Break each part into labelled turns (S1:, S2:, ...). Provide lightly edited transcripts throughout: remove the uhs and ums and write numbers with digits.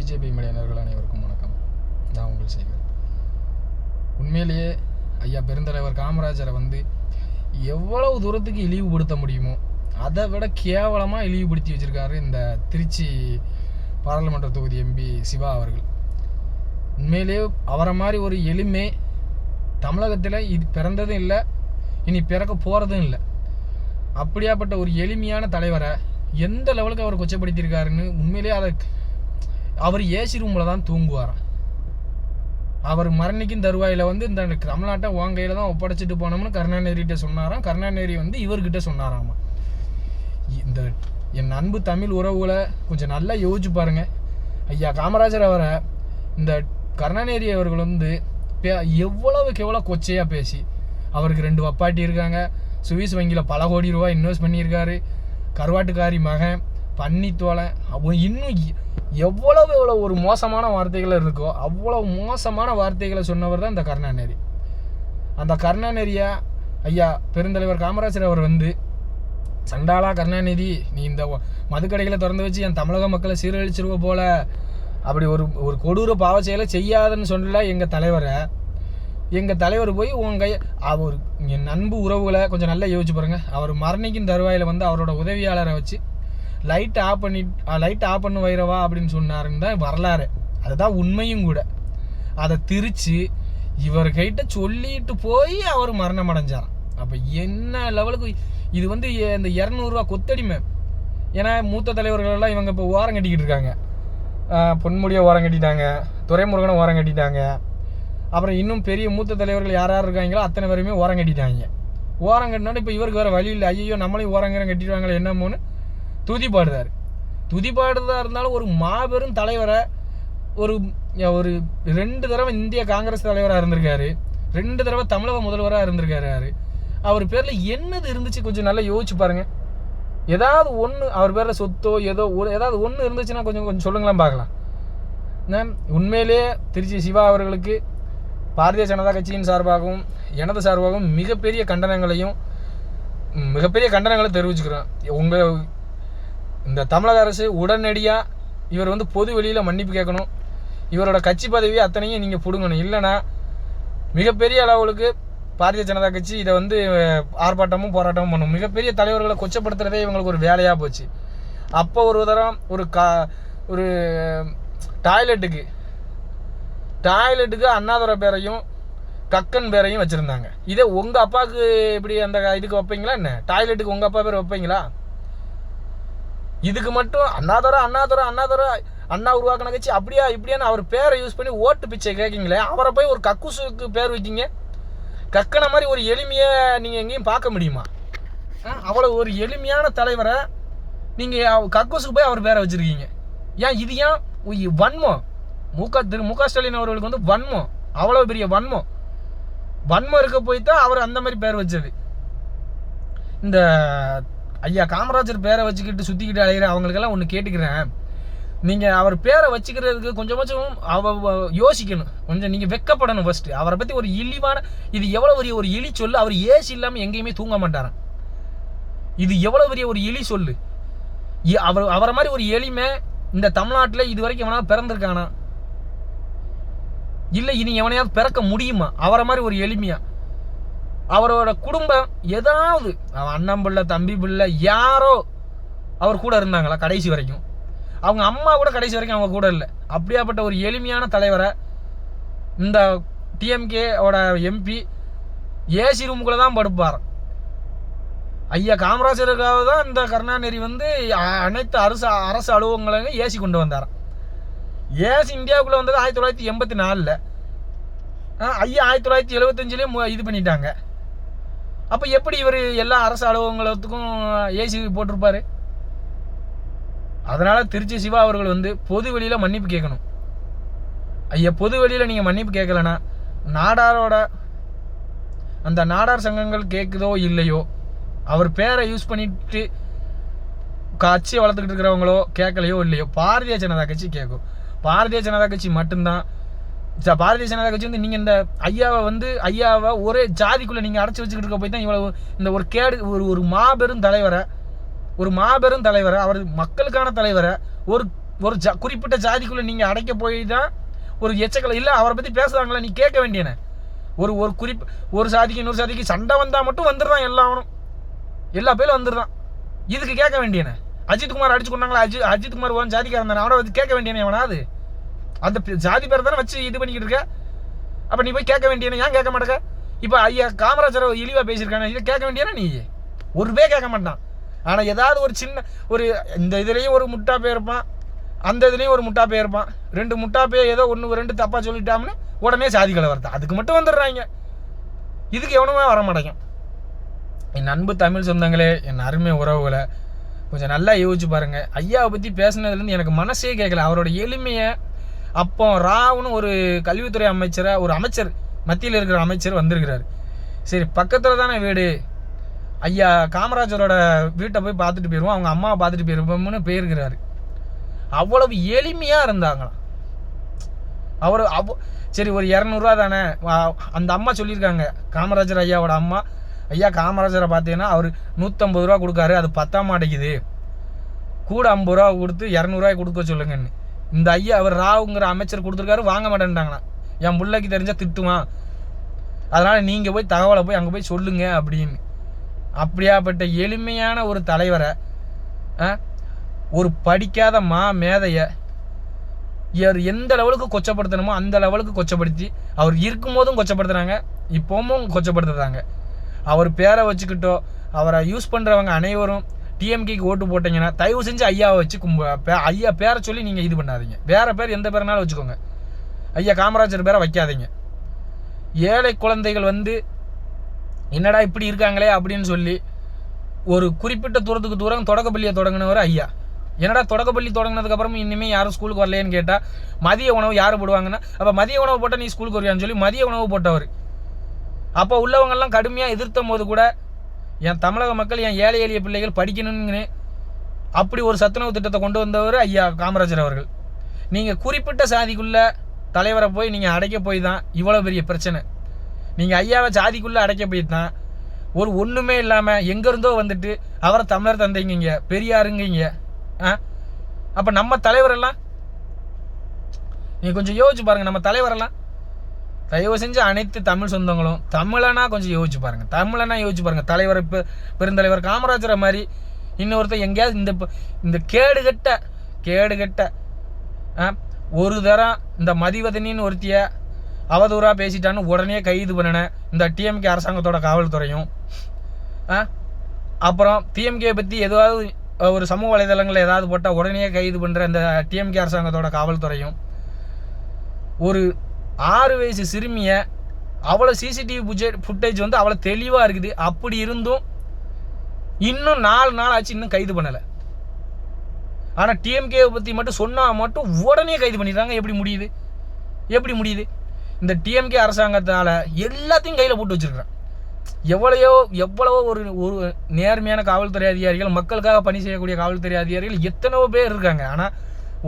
S1: BJP மீடியனர்கள் அனைவருக்கும் வணக்கம். நான் உங்கள் சேகர். உண்மையிலேயே ஐயா பெருந்தலைவர் காமராஜரை எவ்வளவு தூரத்துக்கு இழிவுபடுத்த முடியுமோ அதை விட கேவலமாக இழிவுபடுத்தி வச்சுருக்காரு இந்த திருச்சி பாராளுமன்ற தொகுதி எம்பி சிவா அவர்கள். உண்மையிலேயே அவரை மாதிரி ஒரு எளிமை தமிழகத்தில் இது பிறந்ததும் இல்லை, இனி பிறக்க போகிறதும் இல்லை. அப்படியாப்பட்ட ஒரு எளிமையான தலைவரை எந்த லெவலுக்கு அவர் கொச்சப்படுத்தியிருக்காருன்னு உண்மையிலேயே அதை அவர் ஏசி ரூமில் தான் தூங்குவாராம். அவர் மரணிக்கும் தருவாயில் இந்த தமிழ்நாட்டை வாங்கையில் தான் ஒப்படைச்சிட்டு போனோம்னு கருணாநிதிகிட்ட சொன்னாராம். கருணாநிதி இவர்கிட்ட சொன்னாராமா. இந்த என் அன்பு தமிழ் உறவுகளை கொஞ்சம் நல்லா யோசிச்சு பாருங்க. ஐயா காமராஜர் அவரை இந்த கருணாநிதி அவர்கள் எவ்வளவுக்கு எவ்வளோ கொச்சையாக பேசி, அவருக்கு 2 வப்பாட்டி இருக்காங்க, சுவிஸ் வங்கியில் பல கோடி ரூபாய் இன்வெஸ்ட் பண்ணியிருக்காரு, கருவாட்டுக்காரி மகன், பன்னித்தோலை, இன்னும் எவ்வளவு ஒரு மோசமான வார்த்தைகள் இருக்கோ அவ்வளவு மோசமான வார்த்தைகளை சொன்னவர் தான் இந்த கருணாநிதி. அந்த கருணாநிதியை ஐயா பெருந்தலைவர் காமராஜர் அவர் சண்டாளா கருணாநிதி, நீ இந்த மதுக்கடைகளை திறந்து வச்சு என் தமிழக மக்களை சீரழிச்சிருவ போல அப்படி ஒரு கொடூர பாவ செயலை செய்யாதுன்னு சொல்லல எங்கள் தலைவரை. எங்கள் தலைவர் போய் அவர் என் அன்பு உறவுகளை கொஞ்சம் நல்லா யோசிச்சு பாருங்க. அவர் மரணிக்கும் தருவாயில் அவரோட உதவியாளரை வச்சு லைட் ஆஃப் பண்ணு வைரவா அப்படின்னு சொன்னாருன்னு தான் வரலாறு. அதுதான் உண்மையும் கூட. அதை திரிச்சு இவர்கிட்ட சொல்லிட்டு போய் அவர் மரணம் அடைஞ்சாராம். அப்போ என்ன லெவலுக்கு இது இந்த 200 ரூபா கொத்தடிமை. ஏன்னா மூத்த தலைவர்களெல்லாம் இவங்க இப்போ ஓரம் கட்டிக்கிட்டு இருக்காங்க. பொன்முடியை ஓரம் கட்டிட்டாங்க, துரைமுருகனை ஓரம் கட்டிட்டாங்க, அப்புறம் இன்னும் பெரிய மூத்த தலைவர்கள் யார் இருக்காங்களோ அத்தனை பேருமே ஓரம் கட்டிட்டாங்க. ஓரம் கட்டினாலும் இப்போ இவருக்கு வேறு வழி இல்லை. ஐயோ நம்மளையும் ஓரங்கரம் கட்டிடுவாங்களே என்னமோன்னு துதிப்பாடுதா இருந்தாலும் ஒரு மாபெரும் தலைவரை ஒரு 2 தடவை இந்திய காங்கிரஸ் தலைவராக இருந்திருக்காரு, 2 தடவை தமிழக முதல்வராக இருந்திருக்காரு. அவர் பேரில் என்னது இருந்துச்சு கொஞ்சம் நல்லா யோசிச்சு பாருங்க. ஏதாவது ஒன்று அவர் பேரில் சொத்தோ ஏதாவது ஒன்று இருந்துச்சுன்னா கொஞ்சம் சொல்லுங்களாம் பார்க்கலாம். உண்மையிலேயே திருச்சி சிவா அவர்களுக்கு பாரதிய ஜனதா கட்சியின் சார்பாகவும் எனது சார்பாகவும் மிகப்பெரிய கண்டனங்களை தெரிவிச்சுக்கிறோம். இந்த தமிழக அரசு உடனடியாக இவர் பொது வெளியில் மன்னிப்பு கேட்கணும். இவரோட கட்சி பதவியை அத்தனையும் நீங்கள் பிடுங்கணும். இல்லைன்னா மிகப்பெரிய அளவுக்கு பாரதிய ஜனதா கட்சி இதை ஆர்ப்பாட்டமும் போராட்டமும் பண்ணும். மிகப்பெரிய தலைவர்களை கொச்சப்படுத்துறதே இவங்களுக்கு ஒரு வேலையாக போச்சு. அப்போ ஒரு தரம் ஒரு டாய்லெட்டுக்கு அண்ணாதுரை பேரையும் கக்கன் பேரையும் வச்சுருந்தாங்க. இதே உங்கள் அப்பாவுக்கு இப்படி அந்த இதுக்கு வைப்பீங்களா என்ன? டாய்லெட்டுக்கு உங்கள் அப்பா பேர் வைப்பீங்களா? இதுக்கு மட்டும் அண்ணாதுரை அண்ணா உருவாக்கின கட்சி அப்படியா இப்படியான்னு அவர் பேரை யூஸ் பண்ணி ஓட்டு பிச்சை கேட்கீங்களே, அவரை போய் ஒரு கக்கூசுக்கு பேர் வைக்கிங்க. கக்கனை மாதிரி ஒரு எளிமையை நீங்கள் எங்கேயும் பார்க்க முடியுமா? அவ்வளோ ஒரு எளிமையான தலைவரை நீங்கள் கக்கூசுக்கு போய் அவர் பேரை வச்சுருக்கீங்க. ஏன் இது ஏன் வன்மம்? மு.க. ஸ்டாலின் அவர்களுக்கு வன்மம், அவ்வளோ பெரிய வன்மம் இருக்க போய் தான் அவர் அந்த மாதிரி பேர் வச்சது. இந்த ஐயா காமராஜர் பேரை வச்சுக்கிட்டு சுற்றிக்கிட்டு அழைகிற அவங்களுக்கெல்லாம் ஒன்று கேட்டுக்கிறேன். நீங்கள் அவர் பேரை வச்சுக்கிறதுக்கு கொஞ்சம் யோசிக்கணும். கொஞ்சம் நீங்கள் வெக்கப்படணும். ஃபஸ்ட்டு அவரை பற்றி ஒரு இழிவான இது எவ்வளோ பெரிய ஒரு இழி சொல்லு. அவர் ஏசி இல்லாமல் எங்கேயுமே தூங்க மாட்டாரான். இது எவ்வளோ பெரிய ஒரு இழி சொல்லு. அவரை மாதிரி ஒரு எளிமை இந்த தமிழ்நாட்டில் இது வரைக்கும் எவனாவது பிறந்திருக்கானா? இல்லை இனி எவனையாவது பிறக்க முடியுமா அவரை மாதிரி ஒரு எளிமையா? அவரோட குடும்பம் ஏதாவது அண்ணன் பிள்ளை தம்பி பிள்ளை யாரோ அவர் கூட இருந்தாங்களா கடைசி வரைக்கும்? அவங்க அம்மா கூட கடைசி வரைக்கும் அவங்க கூட இல்லை. அப்படியாப்பட்ட ஒரு எளிமையான தலைவரை இந்த டிஎம்கேவோட எம்பி ஏசி ரூமுக்குள்ளே தான் படுப்பார். ஐயா காமராஜருக்காக தான் இந்த கருணாநிதி அனைத்து அரசு அலுவலகங்களையும் ஏசி கொண்டு வந்தாராம். ஏசி இந்தியாவுக்குள்ளே வந்தது 1984. ஐயா 1975 இது பண்ணிட்டாங்க. அப்போ எப்படி இவர் எல்லா அரசு அலுவலகத்துக்கும் ஏசி போட்டிருப்பாரு? அதனால் திருச்சி சிவா அவர்கள் பொது வெளியில் மன்னிப்பு கேட்கணும். ஐயா பொது வெளியில் நீங்கள் மன்னிப்பு கேட்கலன்னா அந்த நாடார் சங்கங்கள் கேட்குதோ இல்லையோ, அவர் பேரை யூஸ் பண்ணிட்டு கட்சியை வளர்த்துக்கிட்டு இருக்கிறவங்களோ கேட்கலையோ இல்லையோ, பாரதிய ஜனதா கட்சி கேட்கும். பாரதிய ஜனதா கட்சி மட்டும்தான். பாரதிய ஜனதா கட்சி நீங்கள் இந்த ஐயாவை ஒரே ஜாதிக்குள்ளே நீங்கள் அடைச்சி வச்சுக்கிட்டு இருக்க போய் தான் இவ்வளவு இந்த ஒரு கேடு ஒரு மாபெரும் தலைவரை அவர் மக்களுக்கான தலைவரை ஒரு குறிப்பிட்ட ஜாதிக்குள்ளே நீங்கள் அடைக்க போய் தான் ஒரு எச்சக்கலை இல்லை. அவரை பற்றி பேசுகிறாங்களா, நீ கேட்க வேண்டியன. ஒரு சாதிக்கு இன்னொரு சாதிக்கு சண்டை வந்தால் மட்டும் வந்துடுறான், எல்லா பேரும் வந்துடுறான். இதுக்கு கேட்க வேண்டியன. அஜித்குமார் அடிச்சு கொண்டாங்களா, அஜித்குமார் ஒரு ஜாதிக்காக இருந்தானே, அவனை வச்சு கேட்க வேண்டியனே எவனாது? அந்த ஜாதி பேரை தானே வச்சு இது பண்ணிக்கிட்டு இருக்க. அப்போ நீ போய் கேட்க வேண்டியன, ஏன் கேட்க மாட்டேங்க? இப்போ ஐயா காமராஜரை இழிவாக பேசியிருக்கானே, இதை கேட்க வேண்டியனா நீ? ஒருவே கேட்க மாட்டான். ஆனால் ஏதாவது ஒரு சின்ன ஒரு இந்த இதுலேயும் ஒரு முட்டா பேர் இருப்பான், அந்த இதுலேயும் ஒரு முட்டா பேர் இருப்பான். 2 முட்டா பேர் ஏதோ 1-2 தப்பாக சொல்லிட்டாம்னு உடனே சாதிகளை வருது. அதுக்கு மட்டும் வந்துடுறாங்க. இதுக்கு எவனுமே வர மாட்டேங்க. என் அன்பு தமிழ் சொந்தங்களே, என் அருமை உறவுகளை, கொஞ்சம் நல்லா யோசிச்சு பாருங்கள். ஐயாவை பற்றி பேசுனதுலேருந்து எனக்கு மனசே கேட்கல. அவரோட எளிமையை அப்போ ராவுன்னு ஒரு கல்வித்துறை அமைச்சராக ஒரு அமைச்சர், மத்தியில் இருக்கிற அமைச்சர் வந்திருக்கிறார். சரி, பக்கத்தில் தானே வீடு, ஐயா காமராஜரோட வீட்டை போய் பார்த்துட்டு போயிடுவோம், அவங்க அம்மாவை பார்த்துட்டு போயிருப்போம்னு போயிருக்கிறாரு. அவ்வளவு எளிமையாக இருந்தாங்களாம் அவர். சரி, ஒரு 200 தானே. அந்த அம்மா சொல்லியிருக்காங்க, காமராஜர் ஐயாவோட அம்மா, ஐயா காமராஜரை பார்த்தீங்கன்னா அவர் 150 ரூபா கொடுக்காரு, அது பத்தா மாட்டேங்குது, கூட 50 ரூபா கொடுத்து 200 கொடுக்க சொல்லுங்கன்னு. இந்த ஐயா அவர் ராவுங்கிற அமைச்சர் கொடுத்துருக்காரு, வாங்க மாட்டேன்ட்டாங்களாம். என் பிள்ளைக்கு தெரிஞ்சால் திட்டுவான், அதனால் நீங்கள் போய் தகவலை போய் அங்கே போய் சொல்லுங்க அப்படின்னு. அப்படியாப்பட்ட எளிமையான ஒரு தலைவரை, ஒரு படிக்காத மேதையை எந்த லெவலுக்கு கொச்சப்படுத்தணுமோ அந்த லெவலுக்கு கொச்சப்படுத்தி, அவர் இருக்கும்போதும் கொச்சப்படுத்துகிறாங்க, இப்போவும் கொச்சப்படுத்துறாங்க. அவர் பேரை வச்சுக்கிட்டோ அவரை யூஸ் பண்ணுறவங்க அனைவரும் டிஎம்கேக்கு ஓட்டு போட்டிங்கன்னா தயவு செஞ்சு ஐயாவை வச்சு ஐயா பேரை சொல்லி நீங்கள் இது பண்ணாதீங்க. வேறு பேர் எந்த பேருனாலும் வச்சுக்கோங்க, ஐயா காமராஜர் பேரை வைக்காதீங்க. ஏழை குழந்தைகள் என்னடா இப்படி இருக்காங்களே அப்படின்னு சொல்லி ஒரு குறிப்பிட்ட தூரம் தொடக்கப்பள்ளியை தொடங்கினவர் ஐயா. என்னடா தொடக்கப்பள்ளி தொடங்கினதுக்கப்புறமும் இனிமேல் யாரும் ஸ்கூலுக்கு வரலையேன்னு கேட்டால், மதிய உணவு யார் போடுவாங்கன்னா, அப்போ மதிய உணவு போட்டால் நீ ஸ்கூலுக்கு வருவியான்னு சொல்லி மதிய உணவு போட்டவர். அப்போ உள்ளவங்கெல்லாம் கடுமையாக எதிர்த்தும் போது கூட என் தமிழக மக்கள், என் ஏழை எளிய பிள்ளைகள் படிக்கணும்னு அப்படி ஒரு சத்துணவு திட்டத்தை கொண்டு வந்தவர் ஐயா காமராஜர் அவர்கள். நீங்கள் குறிப்பிட்ட சாதிக்குள்ளே தலைவரை போய் நீங்கள் அடைக்க போய் தான் இவ்வளோ பெரிய பிரச்சனை. நீங்கள் ஐயாவை சாதிக்குள்ளே அடைக்க போய் தான் ஒன்றுமே இல்லாமல் எங்கேருந்தோ வந்துட்டு அவரை தமிழர் தந்தைங்க, பெரியாருங்க. அப்போ நம்ம தலைவரெல்லாம் நீங்கள் கொஞ்சம் யோசிச்சு பாருங்கள். நம்ம தலைவரெல்லாம் தயவு செஞ்சு அனைத்து தமிழ் சொந்தங்களும் தமிழனா கொஞ்சம் யோசிச்சு பாருங்கள். தமிழனா யோசிச்சு பாருங்கள். தலைவர் பெருந்தலைவர் காமராஜரை மாதிரி இன்னொருத்தர் எங்கேயாவது இந்த கேடுகட்ட ஒரு தரம் இந்த மதிவதனின்னு ஒருத்திய அவதூறாக பேசிட்டான்னு உடனே கைது பண்ணின இந்த டிஎம்கே அரசாங்கத்தோட காவல்துறையும், அப்புறம் டிஎம்கே பற்றி ஏதாவது ஒரு சமூக வலைதளங்களில் ஏதாவது போட்டால் உடனே கைது பண்ணுற இந்த டிஎம்கே அரசாங்கத்தோட காவல்துறையும், ஒரு 6 வயசு சிறுமியை அவ்வளோ சிசிடிவி ஃபுட்டேஜ் அவ்வளோ தெளிவாக இருக்குது, அப்படி இருந்தும் இன்னும் 4 நாள் ஆச்சு, இன்னும் கைது பண்ணலை. ஆனால் டிஎம்கேவை பற்றி மட்டும் சொன்னால் மட்டும் உடனே கைது பண்ணிடுறாங்க. எப்படி முடியுது? இந்த டிஎம்கே அரசாங்கத்தால் எல்லாத்தையும் கையில் போட்டு வச்சுருக்கிறான். எவ்வளவோ ஒரு நேர்மையான காவல்துறை அதிகாரிகள், மக்களுக்காக பணி செய்யக்கூடிய காவல்துறை அதிகாரிகள் எத்தனையோ பேர் இருக்காங்க. ஆனால்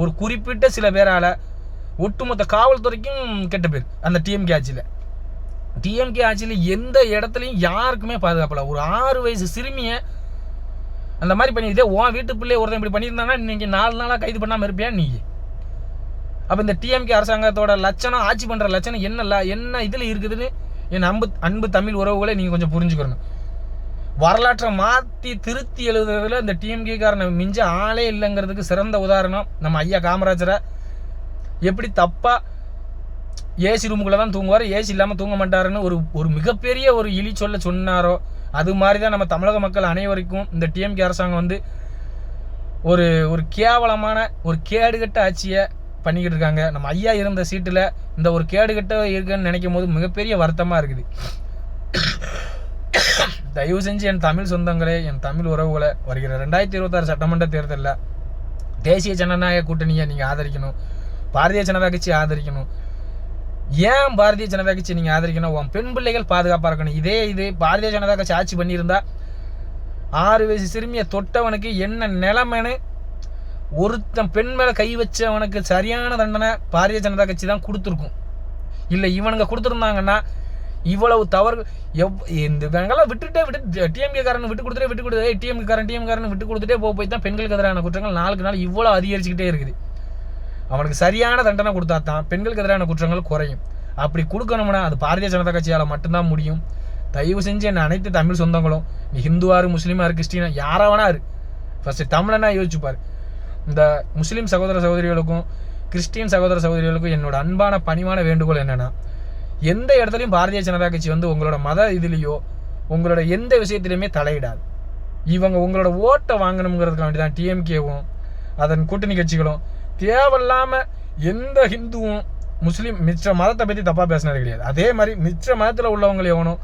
S1: ஒரு குறிப்பிட்ட சில பேரால் ஒட்டுமொத்த காவல்துறைக்கும் கெட்ட பேர். அந்த டிஎம்கே ஆட்சியில் எந்த இடத்துலையும் யாருக்குமே பாதுகாப்பில்லை. ஒரு 6 வயசு சிறுமியை அந்த மாதிரி பண்ணிக்கிட்டே உன் வீட்டு பிள்ளைய ஒருத்தன் இப்படி பண்ணியிருந்தாங்கன்னா இன்னைக்கு 4 நாளாக கைது பண்ணாமல் இருப்பியா நீ? அப்போ இந்த டிஎம்கே அரசாங்கத்தோட லட்சணம், ஆட்சி பண்ணுற லட்சணம் என்ன இதில் இருக்குதுன்னு என் அன்பு தமிழ் உறவுகளை நீங்கள் கொஞ்சம் புரிஞ்சுக்கணும். வரலாற்றை மாற்றி திருத்தி எழுதுறதுல இந்த டிஎம்கேக்காரனை மிஞ்ச ஆளே இல்லைங்கிறதுக்கு சிறந்த உதாரணம் நம்ம ஐயா காமராஜரை. எப்படி தப்பாக ஏசி ரூமுக்குள்ளே தான் தூங்குவார், ஏசி இல்லாமல் தூங்க மாட்டாருன்னு ஒரு மிகப்பெரிய ஒரு இழி சொன்னாரோ, அது மாதிரி தான் நம்ம தமிழக மக்கள் அனைவருக்கும் இந்த டிஎம்கே அரசாங்கம் ஒரு கேவலமான ஒரு கேடுகட்ட ஆட்சியை பண்ணிக்கிட்டு இருக்காங்க. நம்ம ஐயா இருந்த சீட்டில் இந்த ஒரு கேடுகட்ட இருக்குன்னு நினைக்கும் போது மிகப்பெரிய வருத்தமாக இருக்குது. தயவு செஞ்சு என் தமிழ் சொந்தங்களே, என் தமிழ் உறவுகளை, வருகிற 2026 சட்டமன்ற தேர்தலில் தேசிய ஜனநாயக கூட்டணியை நீங்கள் ஆதரிக்கணும், பாரதிய ஜனதா கட்சி ஆதரிக்கணும். ஏன் பாரதிய ஜனதா கட்சி நீங்கள் ஆதரிக்கணும்? உன் பெண் பிள்ளைகள் பாதுகாப்பாக இருக்கணும். இது பாரதிய ஜனதா கட்சி ஆட்சி பண்ணியிருந்தா 6 வயசு சிறுமியை தொட்டவனுக்கு என்ன நிலைமைன்னு, ஒருத்தன் பெண் மேலே கை வச்சவனுக்கு சரியான தண்டனை பாரதிய ஜனதா கட்சி தான் கொடுத்துருக்கும். இல்லை இவனுங்க கொடுத்துருந்தாங்கன்னா இவ்வளவு தவறு இந்த இவங்கெல்லாம் விட்டு டிஎம்கேக்காரன் விட்டு கொடுத்துட்டே டிஎம்கேக்காரன் விட்டு கொடுத்துட்டே போய் தான் பெண்களுக்கு எதிரான குற்றங்கள் நாளுக்கு நாள் இவ்வளோ அதிகரிச்சுக்கிட்டே இருக்குது. அவனுக்கு சரியான தண்டனை கொடுத்தா தான் பெண்களுக்கு எதிரான குற்றங்கள் குறையும். அப்படி கொடுக்கணும்னா அது பாரதிய ஜனதா கட்சியால் மட்டும்தான் முடியும். தயவு செஞ்சு என்ன அனைத்து தமிழ் சொந்தங்களும், நீ ஹிந்துவாரு, முஸ்லீமாரு, கிறிஸ்டினா, யாராவனா இரு, ஃபர்ஸ்ட் தமிழனா யோசிச்சுப்பார். இந்த முஸ்லீம் சகோதர சகோதரிகளுக்கும் கிறிஸ்டின் சகோதர சகோதரிகளுக்கும் என்னோட அன்பான பணிவான வேண்டுகோள் என்னன்னா, எந்த இடத்துலையும் பாரதிய ஜனதா கட்சி வந்து உங்களோட மத இதுலேயோ உங்களோட எந்த விஷயத்திலையுமே தலையிடாது. இவங்க உங்களோட ஓட்டை வாங்கணுங்கிறதுக்கு வேண்டி தான் டிஎம்கேவும் அதன் கூட்டணி கட்சிகளும் தேவையில்லாமல் எந்த ஹிந்துவும் முஸ்லீம் மிச்ச மதத்தை பற்றி தப்பாக பேசினது கிடையாது. அதே மாதிரி மிச்ச மதத்தில் உள்ளவங்க எவனும்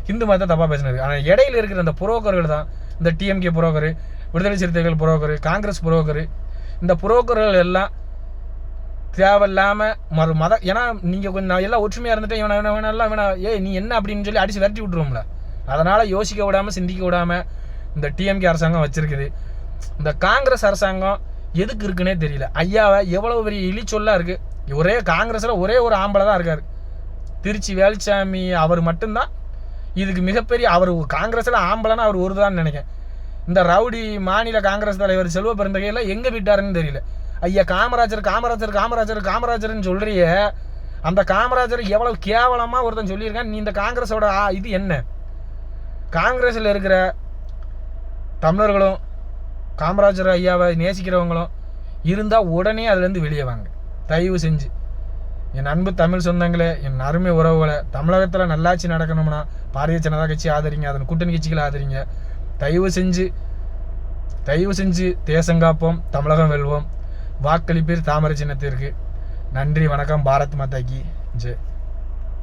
S1: ஹிந்து மதத்தை தப்பாக பேசினது. ஆனால் இடையில இருக்கிற அந்த புரோக்கர்கள் தான், இந்த டிஎம்கே புரோக்கரு, விடுதலை சிறுத்தைகள் புரோக்கரு, காங்கிரஸ் புரோக்கரு, இந்த புரோக்கர்கள் எல்லாம் தேவையில்லாமல் மதம். ஏன்னா நீங்கள் கொஞ்சம் எல்லாம் ஒற்றுமையாக இருந்துட்டு இவனெல்லாம் நீ என்ன அப்படின்னு சொல்லி அடித்து விரட்டி விட்டுருவோம்ல. அதனால் யோசிக்க விடாமல் சிந்திக்க விடாமல் இந்த டிஎம்கே அரசாங்கம் வச்சிருக்குது. இந்த காங்கிரஸ் அரசாங்கம் எதுக்கு இருக்குன்னே தெரியல. ஐயாவை எவ்வளோ பெரிய இழிச்சொல்லாக இருக்குது. ஒரே காங்கிரஸில் ஒரே ஒரு ஆம்பளை தான் இருக்கார், திருச்சி வேலுச்சாமி. அவர் மட்டும்தான் இதுக்கு மிகப்பெரிய, அவர் காங்கிரஸில் ஆம்பளைன்னா அவர் ஒரு தான் நினைக்கிறேன். இந்த ரவுடி மாநில காங்கிரஸ் தலைவர் செல்வ பெருந்தகையெல்லாம் எங்கே விட்டாருன்னு தெரியல. ஐயா காமராஜர் காமராஜர் காமராஜர் காமராஜர்னு சொல்கிறிய, அந்த காமராஜர் எவ்வளவு கேவலமாக ஒருத்தன் சொல்லியிருக்கான். நீ இந்த காங்கிரஸோட இது என்ன? காங்கிரஸில் இருக்கிற தமிழர்களும் காமராஜர் ஐயாவை நேசிக்கிறவங்களும் இருந்தால் உடனே அதுலேருந்து வெளியே வாங்க தயவு செஞ்சு. என் அன்பு தமிழ் சொந்தங்களே, என் அருமை உறவுகளை, தமிழகத்தில் நல்லாட்சி நடக்கணும்னா பாரதிய ஜனதா கட்சி ஆதரிங்க, அதன் கூட்டணி கட்சிகளை ஆதரிங்க. தயவு செஞ்சு தேசங்காப்போம், தமிழகம் வெல்வோம். வாக்களிப்பீர் தாமரை சின்னத்திற்கு. நன்றி, வணக்கம். பாரத் மாதா கி ஜெய்.